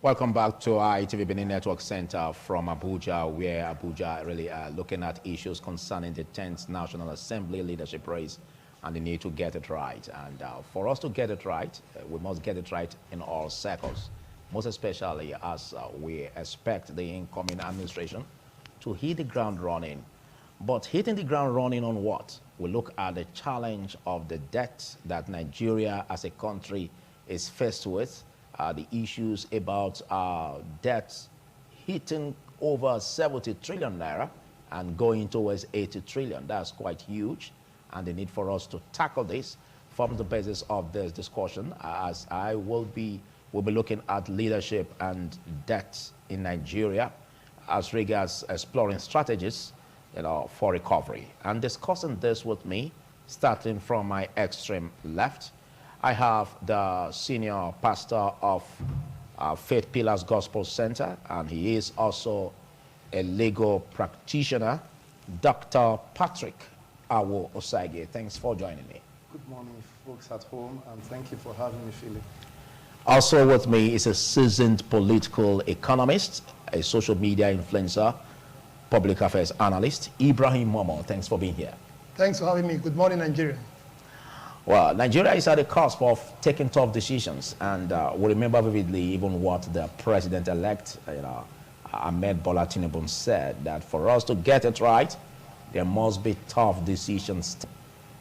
Welcome back to ITV Benin Network Center from Abuja, where Abuja really are looking at issues concerning the 10th National Assembly leadership race and the need to get it right. And for us to get it right, we must get it right in all circles, most especially as we expect the incoming administration to hit the ground running. But hitting the ground running on what? We look at the challenge of the debt that Nigeria as a country is faced with, the issues about debts hitting over 70 trillion naira and going towards 80 trillion. That's quite huge. And the need for us to tackle this forms the basis of this discussion, as I will be looking at leadership and debt in Nigeria as regards exploring strategies for recovery. And discussing this with me, starting from my extreme left, I have the senior pastor of Faith Pillars Gospel Center, and he is also a legal practitioner, Dr. Patrick Awo Osage. Thanks for joining me. Good morning, folks at home, and thank you for having me, Philip. Also with me is a seasoned political economist, a social media influencer, public affairs analyst, Ibrahim Momo. Thanks for being here. Thanks for having me. Good morning, Nigeria. Well, Nigeria is at the cusp of taking tough decisions, and we remember vividly even what the president-elect, Ahmed Bola Tinubu, said, that for us to get it right, there must be tough decisions.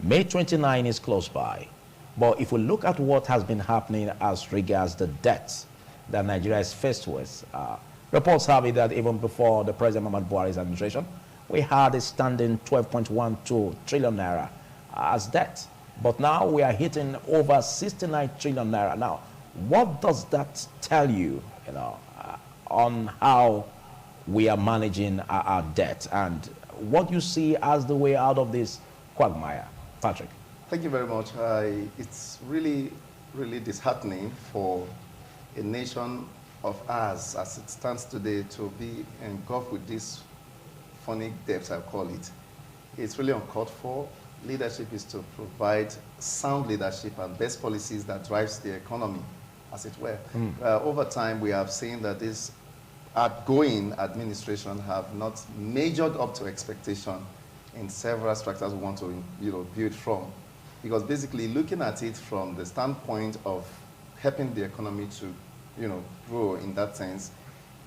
May 29 is close by, but if we look at what has been happening as regards the debts that Nigeria is faced with, reports have it that even before the President Muhammad Buhari's administration, we had a standing 12.12 trillion naira as debt. But now we are hitting over 69 trillion naira. Now, what does that tell you, on how we are managing our debt and what you see as the way out of this quagmire? Patrick. Thank you very much. It's really, really disheartening for a nation of ours, as it stands today, to be engulfed with this funny debt, I call it. It's really uncalled for. Leadership is to provide sound leadership and best policies that drives the economy, as it were. Over time, we have seen that this outgoing administration have not measured up to expectation in several structures we want to build from. Because basically, looking at it from the standpoint of helping the economy to grow in that sense,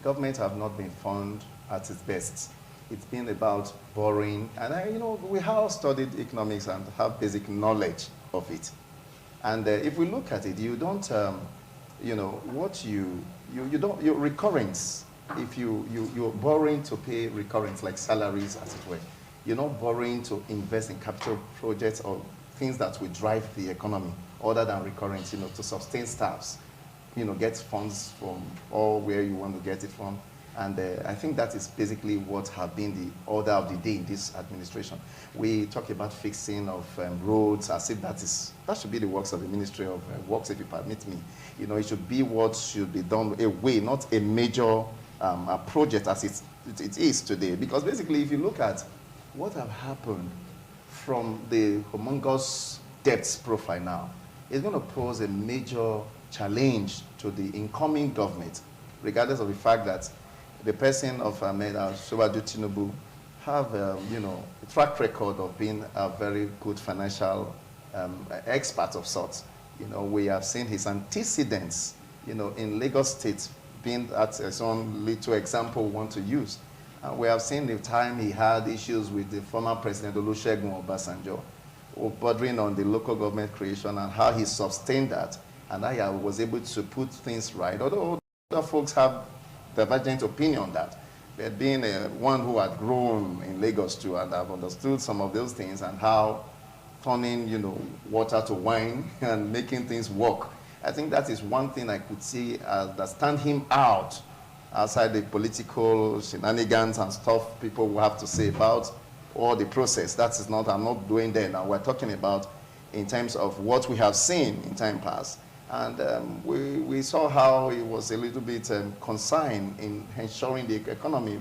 government have not been found at its best. It's been about borrowing, and we have studied economics and have basic knowledge of it. And if we look at it, you don't, your recurrence. If you're borrowing to pay recurrence, like salaries, as it were, you're not borrowing to invest in capital projects or things that will drive the economy, other than recurrence, to sustain staffs, get funds from all where you want to get it from. And I think that is basically what have been the order of the day in this administration. We talk about fixing of roads as if that should be the works of the Ministry of Works, if you permit me. It should be what should be done away, not a major project as it is today. Because basically, if you look at what have happened from the humongous debts profile now, it's going to pose a major challenge to the incoming government, regardless of the fact that the person of Ahmed Tinubu have a track record of being a very good financial expert of sorts. We have seen his antecedents, in Lagos State, being at his own little example we want to use. We have seen the time he had issues with the former President Olusegun Obasanjo, bordering on the local government creation, and how he sustained that, and how he was able to put things right. Although other folks have divergent opinion on that. But being one who had grown in Lagos too, and have understood some of those things, and how turning, water to wine and making things work. I think that is one thing I could see that stand him out outside the political shenanigans and stuff people will have to say about all the process. That is not, I'm not doing there now. We're talking about in terms of what we have seen in time past. And we saw how it was a little bit consigned in ensuring the economy,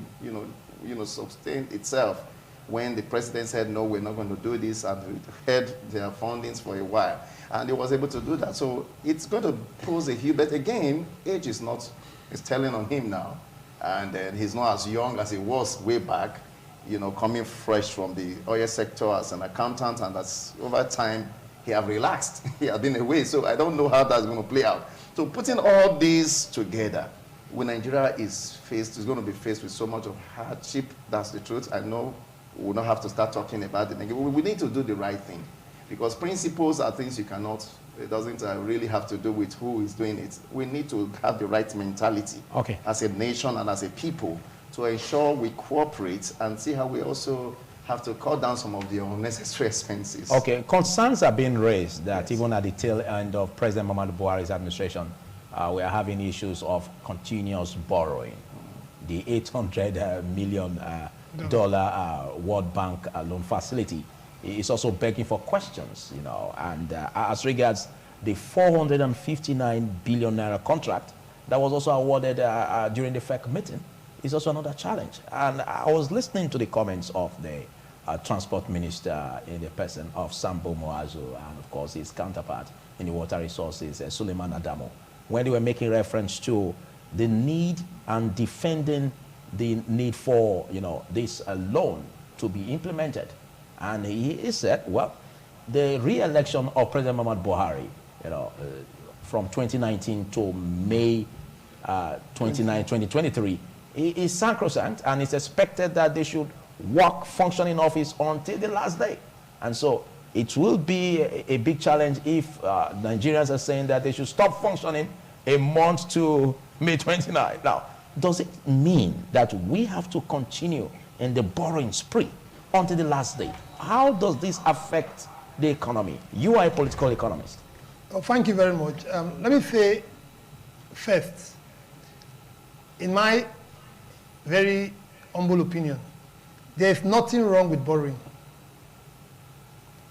sustained itself when the president said, no, we're not going to do this, and we had their fundings for a while. And he was able to do that. So it's going to pose a huge, but again, age is not It's telling on him now. And then he's not as young as he was way back, you know, coming fresh from the oil sector as an accountant, and that's over time he have relaxed. He has been away, so I don't know how that's going to play out. So putting all these together, when Nigeria is going to be faced with so much of hardship, that's the truth. I know we will not have to start talking about it. We need to do the right thing, because principles are things you cannot, it doesn't really have to do with who is doing it. We need to have the right mentality as a nation and as a people to ensure we cooperate and see how we also have to cut down some of the unnecessary expenses. Okay, concerns are being raised that even at the tail end of President Muhammadu Buhari's administration, we are having issues of continuous borrowing. The $800 million World Bank loan facility is also begging for questions, you know, and as regards the 459 billion naira contract that was also awarded during the FEC meeting is also another challenge. And I was listening to the comments of the transport minister in the person of Sambo Moazu and of course his counterpart in the water resources, Suleiman Adamo, when they were making reference to the need and defending the need for, you know, this loan to be implemented. And he said, well, the re-election of President Muhammadu Buhari, you know, from 2019 to May 29, 2023, is sacrosanct, and it's expected that they should work, function in office until the last day. And so it will be a big challenge if Nigerians are saying that they should stop functioning a month to May 29. Now, does it mean that we have to continue in the borrowing spree until the last day? How does this affect the economy? You are a political economist. Oh, thank you very much. Let me say first, in my very humble opinion, there is nothing wrong with borrowing.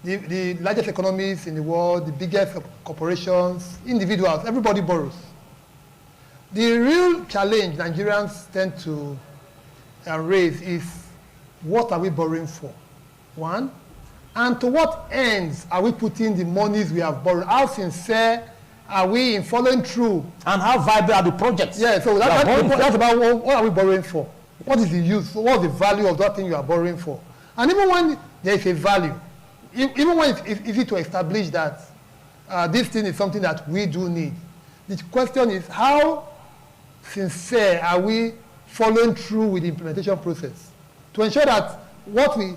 The largest economies in the world, the biggest corporations, individuals, everybody borrows. The real challenge Nigerians tend to raise is, what are we borrowing for? One, and to what ends are we putting the monies we have borrowed? How sincere are we in following through? And how viable are the projects? Yeah, so that's about what are we borrowing for? What is the use? What is the value of that thing you are borrowing for? And even when there is a value, even when it's easy to establish that this thing is something that we do need, the question is, how sincere are we following through with the implementation process to ensure that what we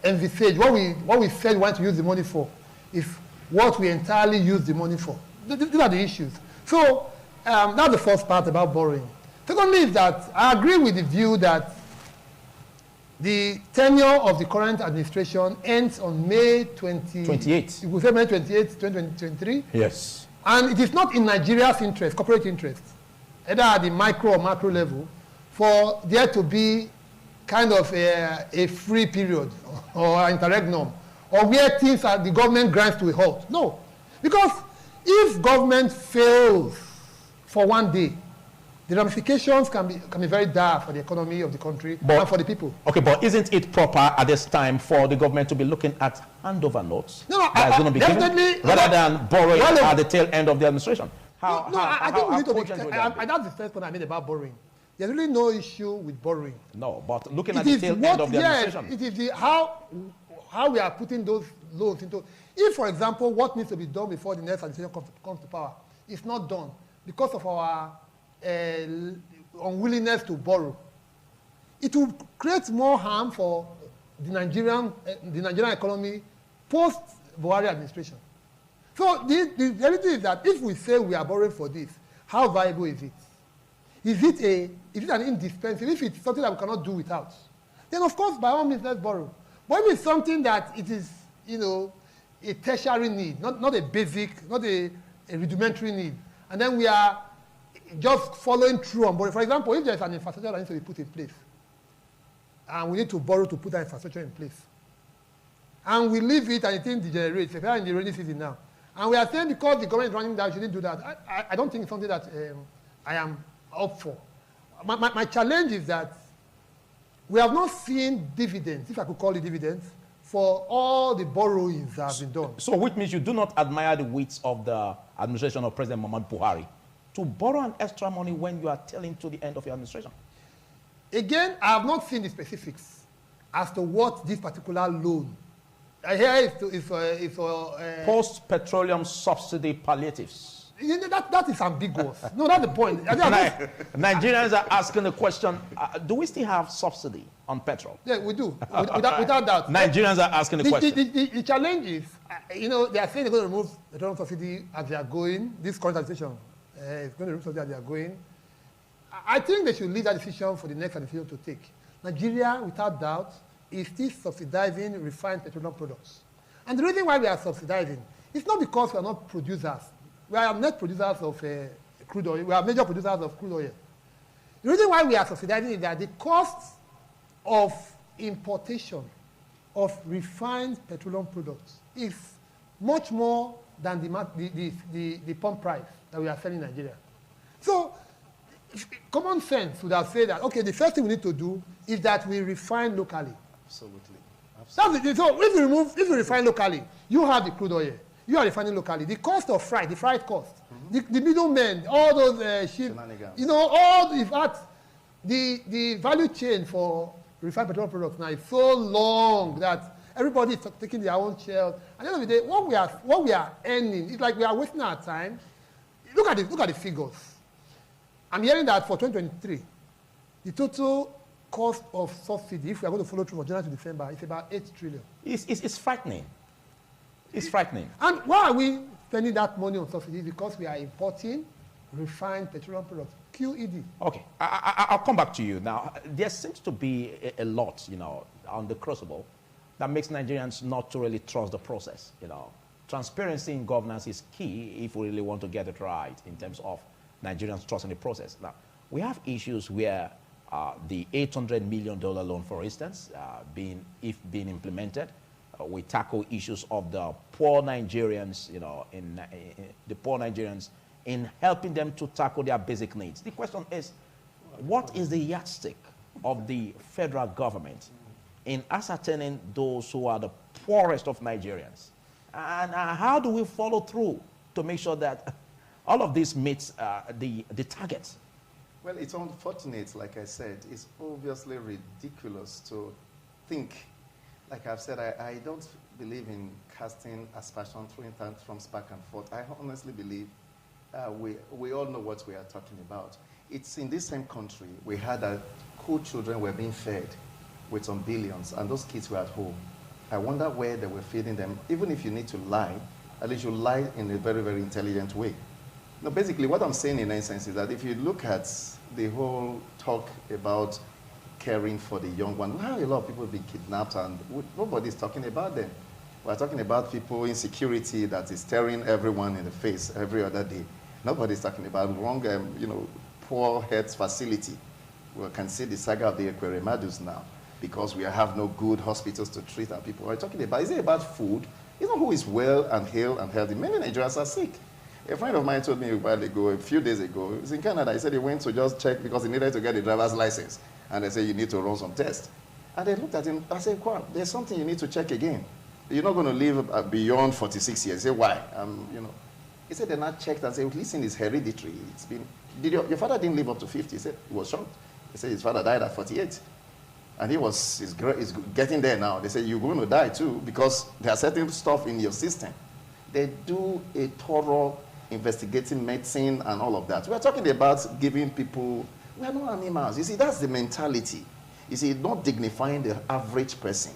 envisage, what we said we want to use the money for, is what we entirely use the money for. These are the issues. So that's the first part about borrowing. Secondly is that I agree with the view that the tenure of the current administration ends on May 28. You could say May 28, 2023. Yes. And it is not in Nigeria's interest, corporate interest, either at the micro or macro level, for there to be kind of a free period or an interregnum, or where things are, the government grinds to a halt. No. Because if government fails for one day, the ramifications can be very dire for the economy of the country and for the people. Okay, but isn't it proper at this time for the government to be looking at handover notes that's going to be given, rather than borrowing at the tail end of the administration? I think we need to be, that's the first point I made about borrowing. There's really no issue with borrowing. No, but looking at the tail end of the administration. It is how we are putting those loans into. If, for example, what needs to be done before the next administration comes to power is not done because of our unwillingness to borrow, it will create more harm for the Nigerian economy post-Buhari administration. So the reality is that if we say we are borrowing for this, how viable is it? Is it an indispensable? If it's something that we cannot do without, then of course, by all means, let's borrow. But if it's something that it is, a tertiary need, not a basic, not a rudimentary need, and then we are just following through on borrowing. For example, if there's an infrastructure that needs to be put in place, and we need to borrow to put that infrastructure in place, and we leave it and it thing degenerates, if we are in the rainy season now, and we are saying because the government is running that, shouldn't do that, I don't think it's something that I am up for. My challenge is that we have not seen dividends, if I could call it dividends, for all the borrowings that have been done. So which means you do not admire the wits of the administration of President Muhammadu Buhari to borrow an extra money when you are telling to the end of your administration? Again, I have not seen the specifics as to what this particular loan. Here is Post-petroleum subsidy palliatives. That is ambiguous. No, that's the point. Nigerians are asking the question, do we still have subsidy on petrol? Yeah, we do, without doubt. Nigerians are asking the question. The challenge is, they are saying they're going to remove the petroleum subsidy as they are going. This current administration is going to remove subsidy as they are going. I think they should leave that decision for the next administration to take. Nigeria, without doubt, is still subsidizing refined petroleum products. And the reason why we are subsidizing is not because we are not producers. We are net producers of crude oil. We are major producers of crude oil. The reason why we are subsidizing is that the cost of importation of refined petroleum products is much more than the pump price that we are selling in Nigeria. So, common sense would have said that, okay, the first thing we need to do is that we refine locally. Absolutely. So if you refine locally, you have the crude oil. You are refining locally. The cost of freight, the freight cost, the middlemen, all those ships, all the value chain for refined petroleum products now is so long that everybody is taking their own share. At the end of the day, what we are earning, it's like we are wasting our time. Look at the figures. I'm hearing that for 2023, the total cost of subsidy, if we are going to follow through from January to December, is about 8 trillion. It's frightening. It's frightening. And why are we spending that money on subsidies? Because we are importing refined petroleum products, QED. Okay, I'll come back to you. Now, there seems to be a lot, on the crucible that makes Nigerians not to really trust the process. Transparency in governance is key if we really want to get it right in terms of Nigerians trusting the process. Now, we have issues where the $800 million loan, for instance, being implemented, we tackle issues of the poor Nigerians, in the poor Nigerians, in helping them to tackle their basic needs. The question is, what is the yardstick of the federal government in ascertaining those who are the poorest of Nigerians? And how do we follow through to make sure that all of this meets the targets? Well, it's unfortunate, like I said. It's obviously ridiculous to think. Like I've said, I don't believe in casting aspersion, throwing tantrums back and forth. I honestly believe we all know what we are talking about. It's in this same country we had cool children were being fed with some billions, and those kids were at home. I wonder where they were feeding them. Even if you need to lie, at least you lie in a very, very intelligent way. Now, basically, what I'm saying in essence is that if you look at the whole talk about caring for the young one, we have a lot of people being kidnapped, and nobody's talking about them. We're talking about people insecurity that is staring everyone in the face every other day. Nobody's talking about wrong, poor health facility. We can see the saga of the Ekweremadus now because we have no good hospitals to treat our people. We're talking about, is it about food? You know who is well and hale and healthy? Many Nigerians are sick. A friend of mine told me a few days ago, he was in Canada. He said he went to just check because he needed to get a driver's license. And they said, you need to run some tests. And they looked at him. I said, Kwan, there's something you need to check again. You're not going to live beyond 46 years. He said, why? He said, they're not checked and said, listen, it's hereditary. It's been, your father didn't live up to 50. He said, he was shocked. He said his father died at 48. And he's getting there now. They said, you're going to die too because there are certain stuff in your system. They do a thorough investigating medicine and all of that. We're talking about giving people, we are not animals. You see, that's the mentality. You see, not dignifying the average person.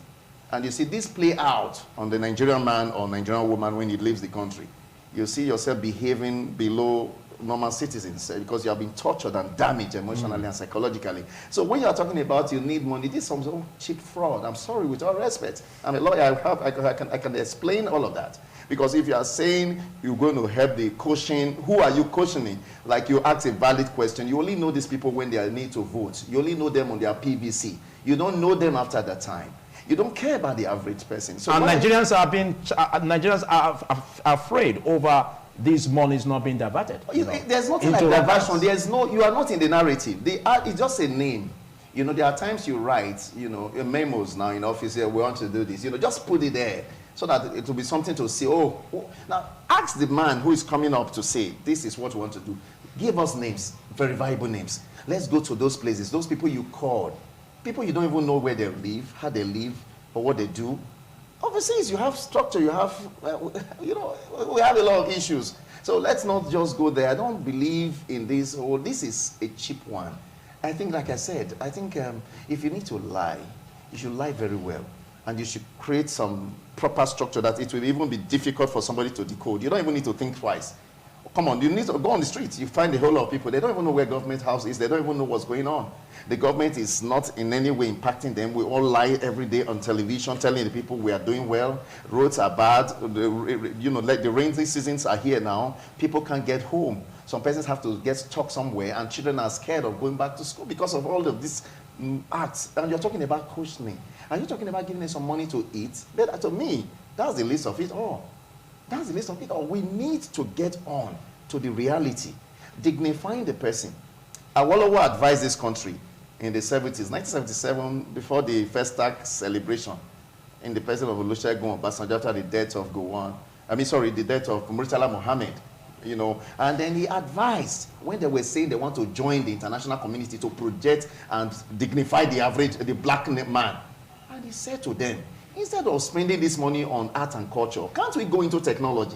And you see this play out on the Nigerian man or Nigerian woman when he leaves the country. You see yourself behaving below normal citizens because you have been tortured and damaged emotionally and psychologically. So when you are talking about you need money, this is some cheap fraud. I'm sorry, with all respect. I'm a lawyer. I can explain all of that. Because if you are saying you're going to help the caution, who are you cautioning? Like you ask a valid question. You only know these people when they need to vote. You only know them on their PVC. You don't know them after that time. You don't care about the average person. So and Nigerians are afraid over these monies not being diverted. There's nothing like diversion. You are not in the narrative. It's just a name. There are times you write, memos now in office here, we want to do this. Just put it there so that it will be something to see. Now, ask the man who is coming up to say, this is what we want to do. Give us names, verifiable names. Let's go to those places, those people you called, people you don't even know where they live, how they live, or what they do. Overseas, you have structure, you have, you know, we have a lot of issues. So let's not just go there. I don't believe in this, oh, this is a cheap one. I think, like I said, I think if you need to lie, you should lie very well. And you should create some proper structure that it will even be difficult for somebody to decode. You don't even need to think twice. Come on, you need to go on the street. You find a whole lot of people. They don't even know where government house is. They don't even know what's going on. The government is not in any way impacting them. We all lie every day on television, telling the people we are doing well. Roads are bad. You know, like the rainy seasons are here now. People can't get home. Some persons have to get stuck somewhere, and children are scared of going back to school because of all of these acts. And you're talking about cushioning. And you're talking about giving them some money to eat. But to me, that's the least of it all. That's the list of people. We need to get on to the reality, dignifying the person. Awolowo advised this country in the 70s, 1977, before the first tax celebration, in the person of Olusegun Obasanjo after the death of the death of Murtala Mohammed, you know. And then he advised, when they were saying they want to join the international community to project and dignify the black man. And he said to them, instead of spending this money on art and culture, can't we go into technology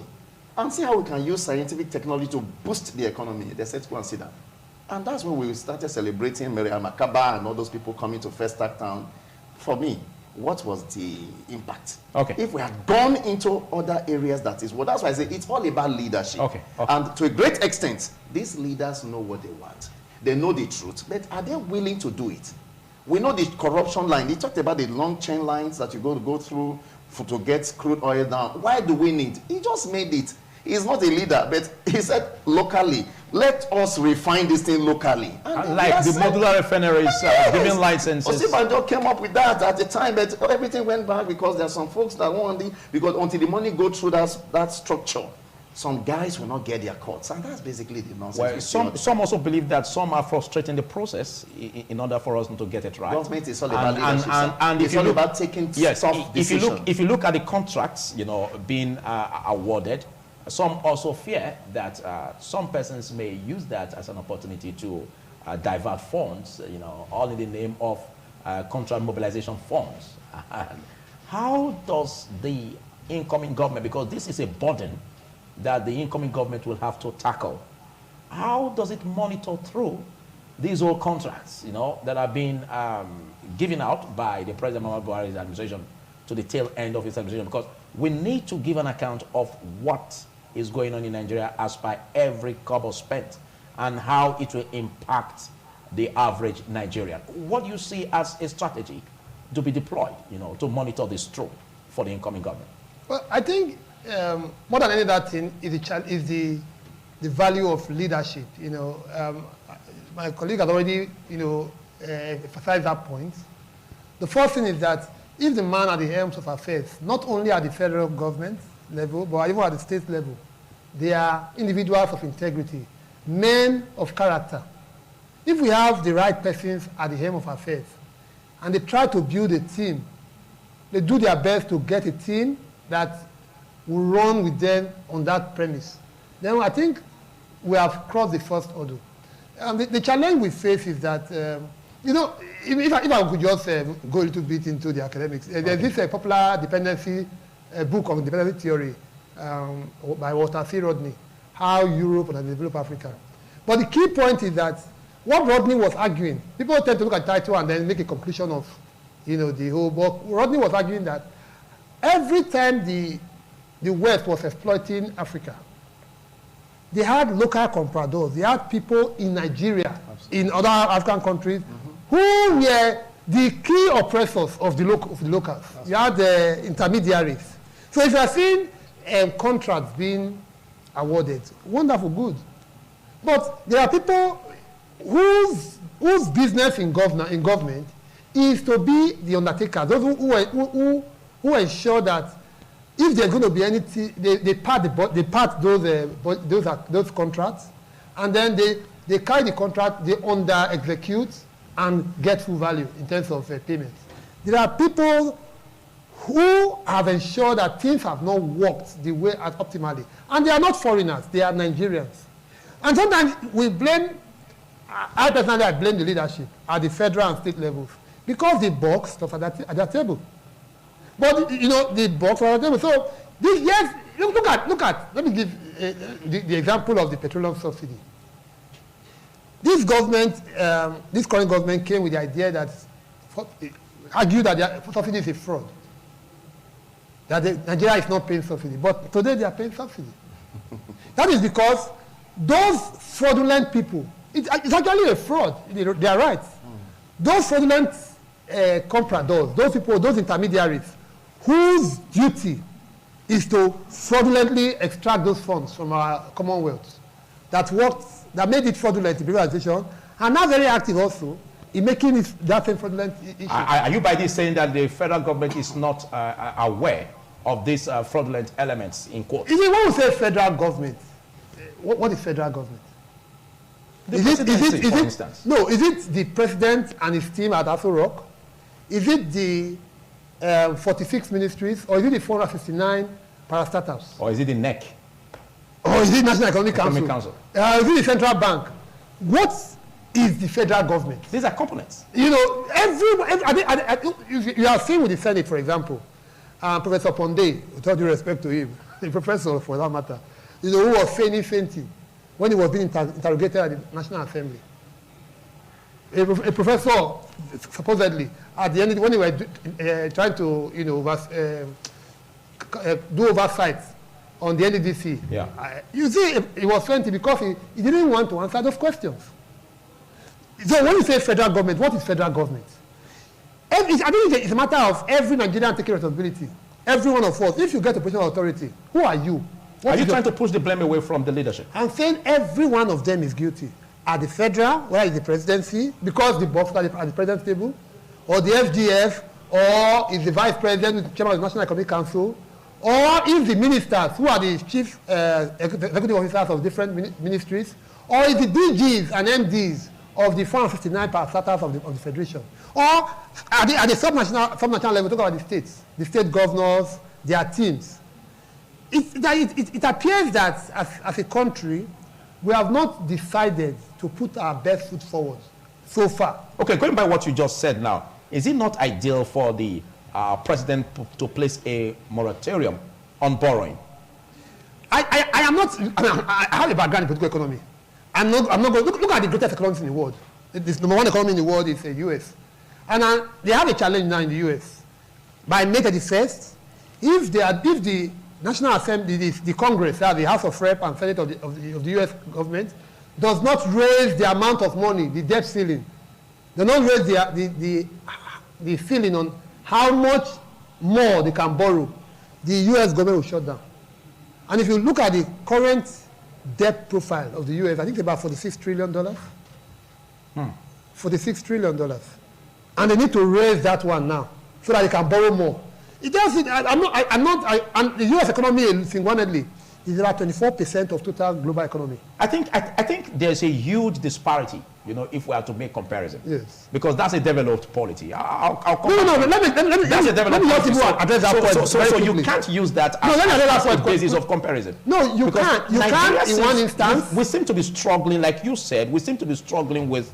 and see how we can use scientific technology to boost the economy? They said, go and see that. And that's when we started celebrating Miriam Makaba and all those people coming to First Act Town. For me, what was the impact? Okay. If we had gone into other areas, that's why I say it's all about leadership. Okay. And to a great extent, these leaders know what they want. They know the truth, but are they willing to do it? We know the corruption line. He talked about the long chain lines that you go through to get crude oil down. Why do we need? He just made it. He's not a leader, but he said locally, let us refine this thing locally. Like the modular refineries giving licenses. Osibanjo came up with that at the time, but everything went back because there are some folks that want it, because until the money go through that structure, some guys will not get their cuts, and that's basically the nonsense. Well, some also believe that some are frustrating the process in order for us not to get it right. Government is all about leadership. And it's all about taking soft decisions. If you look at the contracts, you know, being awarded, some also fear that some persons may use that as an opportunity to divert funds, you know, all in the name of contract mobilization funds. How does the incoming government, because this is a burden that the incoming government will have to tackle, how does it monitor through these old contracts, you know, that are being given out by the President Muhammadu Buhari's administration to the tail end of his administration? Because we need to give an account of what is going on in Nigeria as by every kobo spent and how it will impact the average Nigerian. What do you see as a strategy to be deployed, you know, to monitor this through for the incoming government? Well, I think more than any other thing is the value of leadership. You know, my colleague has already, you know, emphasized that point. The first thing is that if the man at the helms of affairs, not only at the federal government level, but even at the state level, they are individuals of integrity, men of character. If we have the right persons at the helm of affairs, and they try to build a team, they do their best to get a team that will run with them on that premise, then I think we have crossed the first hurdle. The challenge we face is that, you know, if I could just go a little bit into the academics, there's this popular dependency book of dependency theory by Walter C. Rodney, How Europe and Develop Africa. But the key point is that what Rodney was arguing, people tend to look at the title and then make a conclusion of, you know, the whole book. Rodney was arguing that every time the West was exploiting Africa, they had local compradors. They had people in Nigeria, in other African countries, who were the key oppressors of the locals. You had the intermediaries. So if you are seeing contracts being awarded, wonderful, good. But there are people whose business in government is to be the undertaker, those who ensure that if there's going to be anything, they part those contracts, and then they carry the contract, they under-execute and get full value in terms of payments. There are people who have ensured that things have not worked the way optimally. And they are not foreigners, they are Nigerians. And sometimes we blame, I personally, I blame the leadership at the federal and state levels because the box stuff at that table. But, you know, the box at the table. So, this, yes, look at, let me give the example of the petroleum subsidy. This government, this current government came with the idea that, argued that the subsidy is a fraud. That Nigeria is not paying subsidy. But today they are paying subsidy. That is because those fraudulent people, it's actually a fraud. They are right. Those fraudulent compradors, those people, those intermediaries, whose duty is to fraudulently extract those funds from our commonwealth, that made it fraudulent in privatization, are now very active also in making it that same fraudulent issue. Are you by this saying that the federal government is not aware of these fraudulent elements in court? When we say federal government, what is federal government? The presidency, for instance. No, is it the president and his team at Aso Rock? Is it the 46 ministries? Or is it the 459 parastatals? Or is it the NEC? Or is it National Economic Council? Is it the central bank? What is the federal government? These are components. You know, you have seen with the Senate, for example, Professor Ponde, with all due respect to him, the professor for that matter, you know, who was fainting when he was being interrogated at the National Assembly. A professor, supposedly, at the end, when they were trying to, you know, do oversight on the NDDC, you see, he was fainting because he didn't want to answer those questions. So when you say federal government, what is federal government? I think it's a matter of every Nigerian taking responsibility. Every one of us. If you get a position of authority, who are you? Are you trying to push the blame away from the leadership? I'm saying every one of them is guilty. At the federal, where is the presidency, because the boss at the president's table, or the FGF, or is the vice president, chairman of the National Economic Council, or if the ministers, who are the chief executive officers of different ministries, or is the DGs and MDs of the 459 parastatals of the Federation. Or at the sub-national level, talk about the state governors, their teams. It appears that as a country, we have not decided to put our best foot forward so far. Okay, going by what you just said now, is it not ideal for the president to place a moratorium on borrowing? I am not, I have a background in political economy. I'm not going to look at the greatest economies in the world. This number one economy in the world is the US. And they have a challenge now in the US. By May 31st, if the National Assembly, the Congress, the House of Rep and Senate of the US government, does not raise the amount of money, the debt ceiling, they don't raise the ceiling on how much more they can borrow, the US government will shut down. And if you look at the current debt profile of the US, I think it's about $46 trillion. $46 trillion. And they need to raise that one now so that they can borrow more. It doesn't, and the US economy single-handedly is about 24% of total global economy. I think there's a huge disparity, you know, if we are to make comparison. Yes. Because that's a developed polity. No, let me just address that point. So you can't use that as a basis of comparison. No, you can't. You can't in one instance. We seem to be struggling, like you said, we seem to be struggling with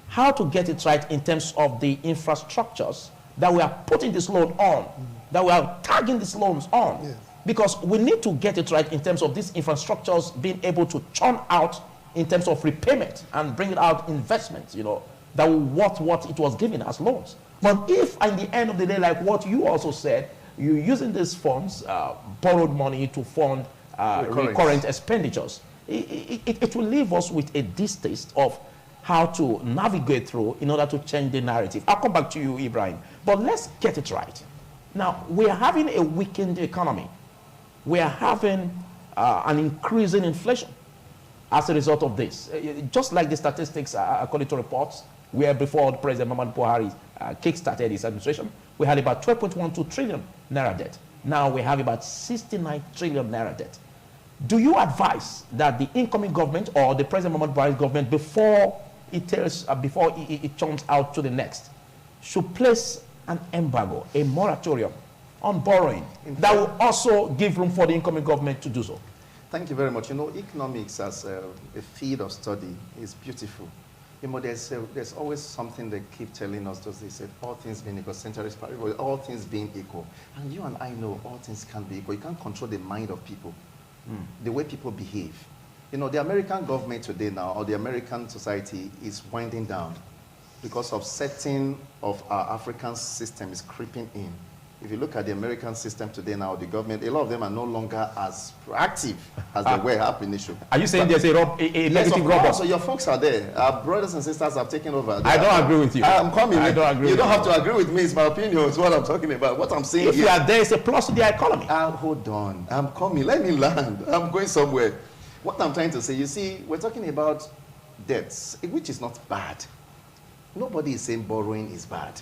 how to get it right in terms of the infrastructures that we are putting this loan on, that we are tagging these loans on. Yes. Because we need to get it right in terms of these infrastructures being able to churn out in terms of repayment and bring out investments, you know, that will worth what it was given as loans. But if at the end of the day, like what you also said, you're using these funds, borrowed money to fund recurrent expenditures, it will leave us with a distaste of how to navigate through in order to change the narrative. I'll come back to you, Ibrahim. But let's get it right. Now, we are having a weakened economy. We are having an increase in inflation as a result of this. Just like the statistics according to reports, where before President Muhammadu Buhari kick-started his administration, we had about 12.12 trillion naira debt. Now we have about 69 trillion naira debt. Do you advise that the incoming government or the President Muhammadu Buhari's government, before it turns out to the next, should place an embargo, a moratorium on borrowing that will also give room for the incoming government to do so? Thank you very much. You know, economics as a field of study is beautiful. You know, there's always something they keep telling us, just they said, all things being equal, ceteris paribus, all things being equal. And you and I know all things can't be equal. You can't control the mind of people, the way people behave. You know, the American government today now, or the American society is winding down because of certain of our African systems creeping in. If you look at the American system today now, the government, a lot of them are no longer as proactive as they were up initially. Are you saying there's a yes, negative rubber? So your folks are there. Our brothers and sisters have taken over. I don't agree with you. I'm coming. I don't agree. You don't have to agree with me. It's my opinion. It's what I'm talking about. What I'm saying if you are there, it's a plus to the economy. Hold on. I'm coming. Let me land. I'm going somewhere. What I'm trying to say, you see, we're talking about debts, which is not bad. Nobody is saying borrowing is bad.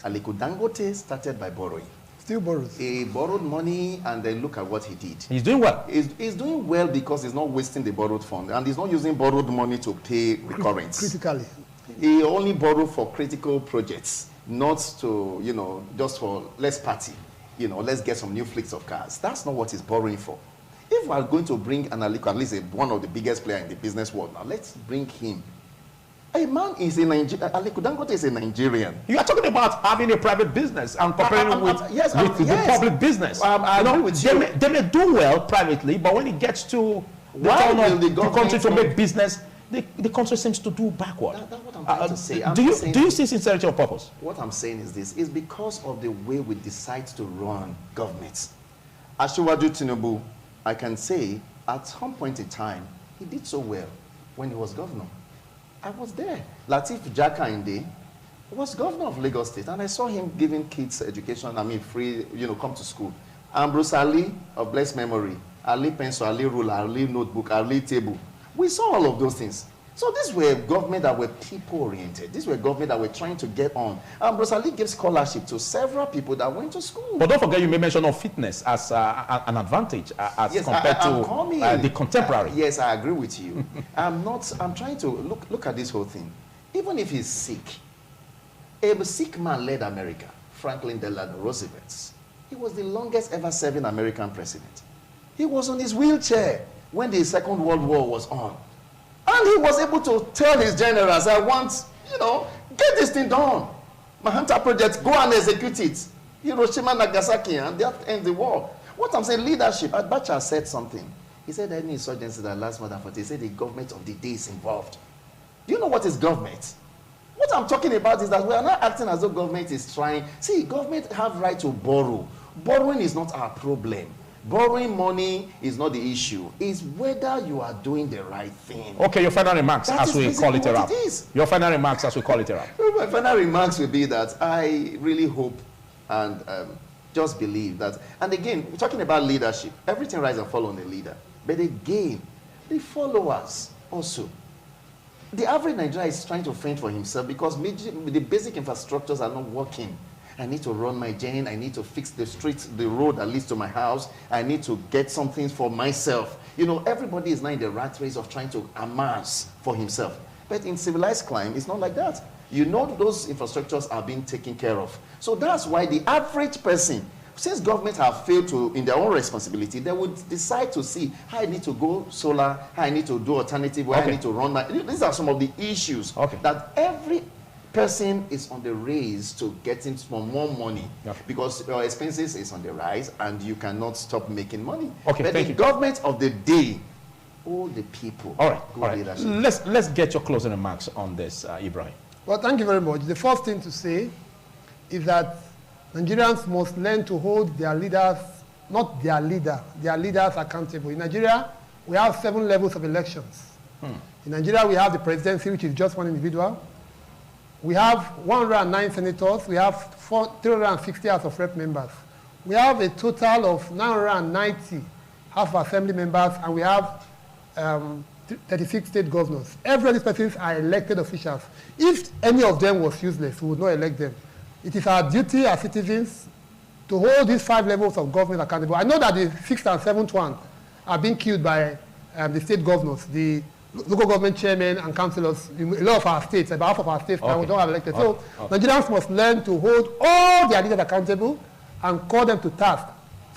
Aliko Dangote started by borrowing. Still borrows. He borrowed money and then look at what he did. He's doing well. He's doing well because he's not wasting the borrowed fund and he's not using borrowed money to pay recurrence. Critically. He only borrowed for critical projects, not to, you know, just for let's party. You know, let's get some new fleets of cars. That's not what he's borrowing for. If we are going to bring an Aliko, at least one of the biggest players in the business world now, let's bring him. A man is a Nigerian. Aliko Dangote is a Nigerian. You are talking about having a private business and comparing with the public business. I agree with you. They may do well privately, but when it gets to the turn of the country to make business, the country seems to do backward. That's what I'm trying to say. Do you see sincerity of purpose? What I'm saying is this: is because of the way we decide to run governments. Asiwaju Tinubu, I can say, at some point in time, he did so well when he was governor. I was there. Lateef Jakande was governor of Lagos State, and I saw him giving kids education, free, come to school. Ambrose Ali, of blessed memory, Ali pencil, Ali ruler, Ali notebook, Ali table. We saw all of those things. So these were government that were people-oriented. These were government that were trying to get on. Ambrose Ali gave scholarship to several people that went to school. But don't forget, you may mention of fitness as an advantage as compared to the contemporary. Yes, I agree with you. I'm trying to look at this whole thing. Even if he's sick, a sick man led America, Franklin Delano Roosevelt. He was the longest ever serving American president. He was on his wheelchair when the Second World War was on. And he was able to tell his generals, I want, get this thing done. Manhattan Project, go and execute it. Hiroshima, Nagasaki, and that ends the war. What I'm saying, leadership. Abacha said something. He said any insurgency that lasts more than 40, he said the government of the day is involved. Do you know what is government? What I'm talking about is that we are not acting as though government is trying. See, government have right to borrow. Borrowing is not our problem. Borrowing money is not the issue. It's whether you are doing the right thing. Okay, your final remarks as we call it a wrap. Your final remarks as we call it a wrap. My final remarks will be that I really hope and just believe that, and again, we're talking about leadership. Everything rises and falls on the leader. But again, the followers also. The average Nigerian is trying to fend for himself because the basic infrastructures are not working. I need to run my gen, I need to fix the street, the road that leads to my house, I need to get some things for myself. Everybody is now in the rat race of trying to amass for himself. But in civilized climate, it's not like that. Those infrastructures are being taken care of. So that's why the average person, since government have failed to, in their own responsibility, they would decide to see how I need to go solar, how I need to do alternative, where I need to run these are some of the issues that every person is on the race to getting some more money because your expenses is on the rise and you cannot stop making money. Okay, but the government of the day, all the people. All right. Let's get your closing remarks on this, Ibrahim. Well, thank you very much. The first thing to say is that Nigerians must learn to hold their leaders, not their leader, their leaders accountable. In Nigeria, we have 7 levels of elections. In Nigeria, we have the presidency, which is just one individual. We have 109 senators. We have 360 House of Rep members. We have a total of 990 House of Assembly members, and we have 36 state governors. Every of these persons are elected officials. If any of them was useless, we would not elect them. It is our duty as citizens to hold these 5 levels of government accountable. I know that the 6th and 7th one are being killed by the state governors, the local government chairmen and councillors in a lot of our states, about half of our states now we don't have elected. Nigerians must learn to hold all their leaders accountable and call them to task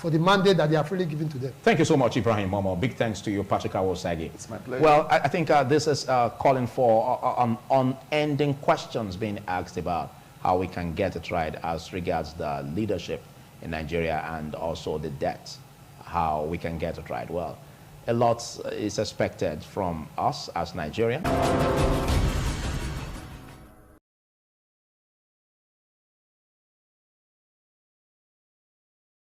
for the mandate that they are freely given to them. Thank you so much, Ibrahim Momo. Big thanks to you, Patrick Awosagi. It's my pleasure. Well, I think this is calling for unending questions being asked about how we can get it right as regards the leadership in Nigeria and also the debt, how we can get it right. Well, a lot is expected from us as Nigerians.